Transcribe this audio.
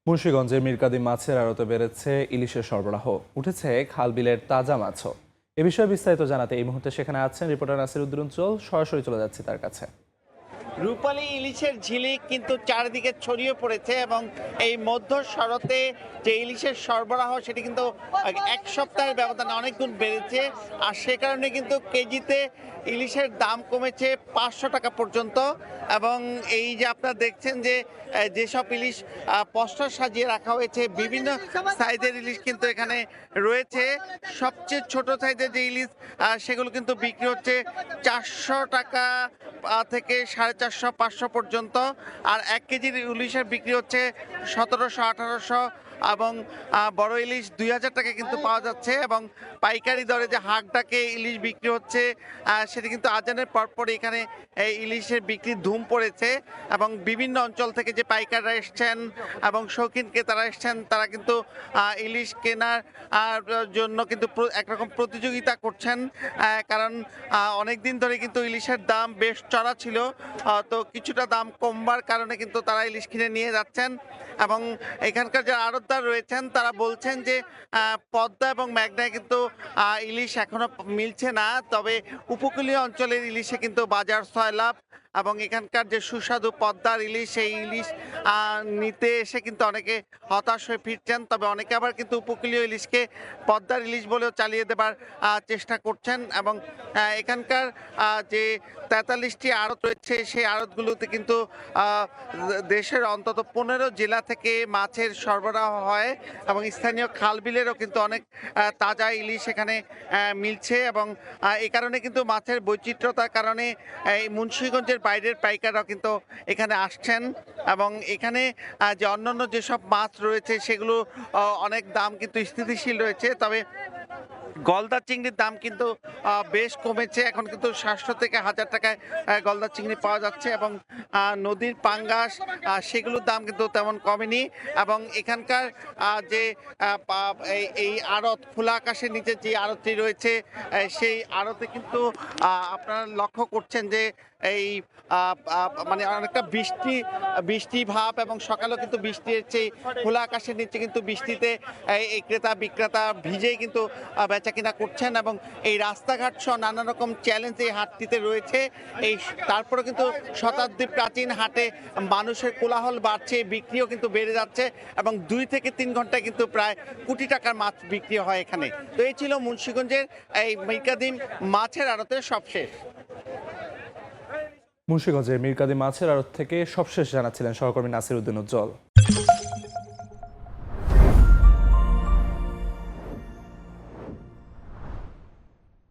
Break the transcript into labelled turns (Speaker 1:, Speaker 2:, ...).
Speaker 1: মুন্সিগঞ্জের মীরকাদিম মাছের আড়তে বেড়েছে ইলিশের সরবরাহ, উঠেছে খাল বিলের তাজা মাছও। এ বিষয়ে বিস্তারিত জানাতে এই মুহূর্তে সেখানে আছেন রিপোর্টার নাসির উদ্দিন উজ্জ্বল। সরাসরি চলে যাচ্ছি তার কাছে।
Speaker 2: রূপালী ইলিশের ঝিলিক কিন্তু চারিদিকে ছড়িয়ে পড়েছে এবং এই মধ্য শরতে যে ইলিশের সরবরাহ সেটি কিন্তু এক সপ্তাহের ব্যবধানে অনেক গুণ বেড়েছে। আর সে কারণে কিন্তু কেজিতে ইলিশের দাম কমেছে 500 টাকা পর্যন্ত। এবং এই যে আপনারা দেখছেন যে যেসব ইলিশ পসরা সাজিয়ে রাখা হয়েছে, বিভিন্ন সাইজের ইলিশ কিন্তু এখানে রয়েছে। সবচেয়ে ছোট সাইজের যে ইলিশ সেগুলো কিন্তু বিক্রি হচ্ছে 400 টাকা থেকে 450 500 পর্যন্ত। আর 1 কেজির ইলিশের বিক্রি হচ্ছে 1700 1800 এবং বড় ইলিশ 2000 টাকা কিন্তু পাওয়া যাচ্ছে। এবং পাইকারি দরে যে হাঁকডাকে ইলিশ বিক্রি হচ্ছে সেটি কিন্তু আজানের পরপর এখানে এই ইলিশের বিক্রি ধুম পড়েছে। এবং বিভিন্ন অঞ্চল থেকে যে পাইকাররা এসছেন এবং শৌখিন ক্রেতারা এসছেন, তারা কিন্তু ইলিশ কেনার জন্য কিন্তু একরকম প্রতিযোগিতা করছেন। কারণ অনেক দিন ধরে কিন্তু ইলিশের দাম বেশ চড়া ছিল, তো কিছুটা দাম কমবার কারণে কিন্তু তারা ইলিশ কিনে নিয়ে যাচ্ছেন। এবং এখানকার যারা আড়তদার রয়েছেন তারা বলছেন যে পদ্মা এবং মেঘনায় কিন্তু ইলিশ এখনো মিলছে না, তবে উপকূলীয় অঞ্চলের ইলিশে কিন্তু বাজার সয়লাভ। এবং এখানকার যে সুস্বাদু পদ্মার ইলিশ, সেই ইলিশ নিতে এসে কিন্তু অনেকে হতাশ হয়ে ফিরছেন। তবে অনেকে আবার কিন্তু উপকূলীয় ইলিশকে পদ্মার ইলিশ বলেও চালিয়ে দেবার চেষ্টা করছেন। এবং এখানকার যে 43টি আড়ত রয়েছে, সেই আড়তগুলোতে কিন্তু দেশের অন্তত 15 জেলা থেকে মাছের সরবরাহ হয় এবং স্থানীয় খাল বিলেরও কিন্তু অনেক তাজা ইলিশ এখানে মিলছে। এবং এই কারণে কিন্তু মাছের বৈচিত্র্যতার কারণে এই মুন্সিগঞ্জের বাইরের পাইকাররাও কিন্তু এখানে আসছেন। এবং এখানে যে অন্যান্য যেসব মাছ রয়েছে সেগুলো অনেক দাম কিন্তু স্থিতিশীল রয়েছে। তবে গলদা চিংড়ির দাম কিন্তু বেশ কমেছে, এখন কিন্তু 700 থেকে 1000 টাকায় গলদা চিংড়ি পাওয়া যাচ্ছে। এবং নদীর পাঙ্গাস সেগুলোর দাম কিন্তু তেমন কমেনি। এবং এখানকার যে এই আড়ত, খোলা আকাশের নিচে যে আড়তটি রয়েছে, সেই আড়তে কিন্তু আপনারা লক্ষ্য করছেন যে এই মানে অনেকটা বৃষ্টি ভাব, এবং সকালেও কিন্তু বৃষ্টি এসেছে। খোলা আকাশের নিচে কিন্তু বৃষ্টিতে এই ক্রেতা বিক্রেতা ভিজেই কিন্তু বেচা কিনা করছেন। এবং এই রাস্তাঘাট সহ নানা রকম চ্যালেঞ্জ এই হাটটিতে রয়েছে। এই তারপরে কিন্তু শতাব্দী প্রাচীন হাটে মানুষের কোলাহল বাড়ছে, বিক্রিও কিন্তু বেড়ে যাচ্ছে। এবং 2 থেকে 3 ঘন্টায় কিন্তু প্রায় কোটি টাকার মাছ বিক্রি হয় এখানে। তো এই ছিল মুন্সিগঞ্জের এই মীরকাদিম মাছের আড়তের সবশেষ।
Speaker 1: মুন্সিগঞ্জের মীরকাদিম মাছের আড়ত থেকে সবশেষ জানাচ্ছিলেন সহকর্মী নাসির উদ্দিন উজ্জ্বল।